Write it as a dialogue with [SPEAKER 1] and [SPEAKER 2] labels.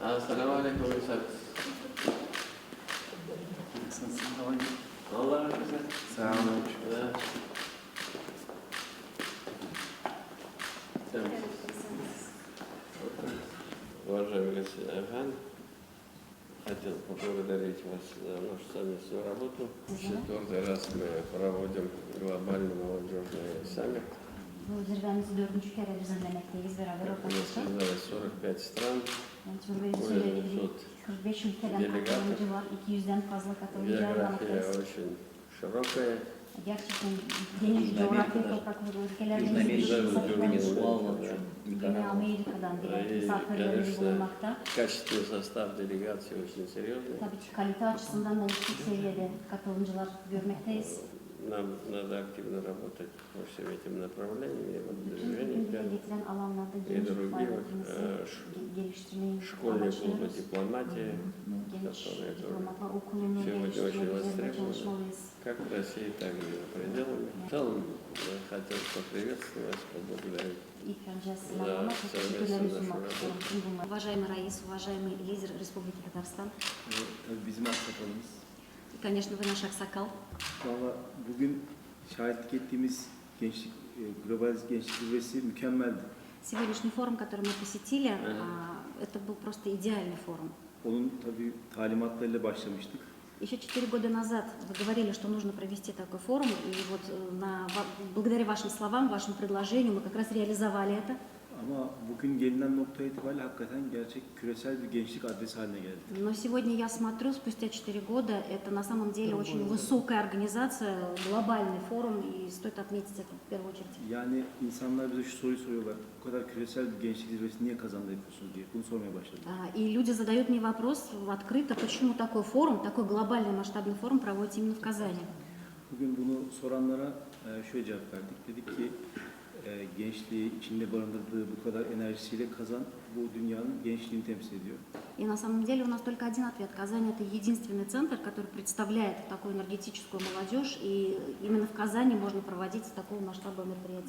[SPEAKER 1] Assalamualaikum Ustaz. Allah razı olsun.
[SPEAKER 2] Selamünaleyküm.
[SPEAKER 1] Уважаемый Хан, хотел поблагодарить вас за нашу совместную работу. Четвертый раз мы проводим глобальный молодежный саммит.
[SPEAKER 3] Bu zirvemizi 4. kere düzenlemekteyiz beraber ortaklaşa.
[SPEAKER 1] 45 стран.
[SPEAKER 3] Yani zirveyi söylediği 45 ülkeden katılımcı var, 200'den fazla katılımcı var.
[SPEAKER 1] География очень широкая.
[SPEAKER 3] Gerçekten geniş coğrafya toprakları ülkelerden Güney Amerika'dan bile misafirlerimiz bulunmakta.
[SPEAKER 1] Качественный состав делегации очень серьезный.
[SPEAKER 3] Tabii ki kalite açısından da yüksek seviyede katılımcılar görmekteyiz.
[SPEAKER 1] Нам надо активно работать по всем этим направлениям. И вот
[SPEAKER 3] Bütün
[SPEAKER 1] движение
[SPEAKER 3] getirilen alanlarda
[SPEAKER 1] и
[SPEAKER 3] geniş
[SPEAKER 1] другие
[SPEAKER 3] faaliyetimizi geliştirmeyi
[SPEAKER 1] школьные клубы
[SPEAKER 3] amaçlıyoruz.
[SPEAKER 1] дипломатии,
[SPEAKER 3] Geniş
[SPEAKER 1] которые тоже
[SPEAKER 3] diplomatlar okulunu
[SPEAKER 1] сегодня очень
[SPEAKER 3] geliştirmek üzerine
[SPEAKER 1] востребованы,
[SPEAKER 3] çalışmalıyız.
[SPEAKER 1] как в России, так и за пределами. В целом, я хотел поприветствовать вас, поблагодарить.
[SPEAKER 3] İlk önce sınavlama teşekkürlerimi sunmak istiyorum tüm bunlar. Уважаемый Раис, уважаемый лидер Республики Татарстан.
[SPEAKER 2] Tabii bizim aksakalımız.
[SPEAKER 3] И, конечно, вы наш аксакал.
[SPEAKER 2] Valla bugün şahitlik ettiğimiz gençlik, global gençlik zirvesi mükemmeldi.
[SPEAKER 3] Сегодняшний форум, который мы посетили, это был просто идеальный форум.
[SPEAKER 2] Onun tabii talimatlarıyla başlamıştık.
[SPEAKER 3] Еще 4 года назад вы говорили, что нужно провести такой форум, и вот благодаря вашим словам, вашему предложению мы как раз реализовали это.
[SPEAKER 2] Ama bugün gelinen nokta itibariyle hakikaten gerçek küresel bir gençlik adresi haline geldi.
[SPEAKER 3] Но сегодня я смотрю, спустя 4 года, это на самом деле очень высокая организация, глобальный форум, и стоит отметить это в первую очередь.
[SPEAKER 2] Yani insanlar bize şu soruyu soruyorlar. Bu kadar küresel bir gençlik zirvesi niye kazandı yapıyorsunuz diye. Bunu sormaya başladılar.
[SPEAKER 3] И люди задают мне вопрос открыто, почему такой форум, такой глобальный масштабный форум проводится именно в Казани.
[SPEAKER 2] Bugün bunu soranlara şöyle cevap verdik. Dedik ki gençliği içinde barındırdığı bu kadar enerjisiyle Kazan bu dünyanın gençliğini temsil ediyor.
[SPEAKER 3] И на самом деле у нас только один ответ. Казань – это единственный центр, который представляет такую энергетическую молодежь, и именно в Казани можно проводить такого масштаба мероприятия.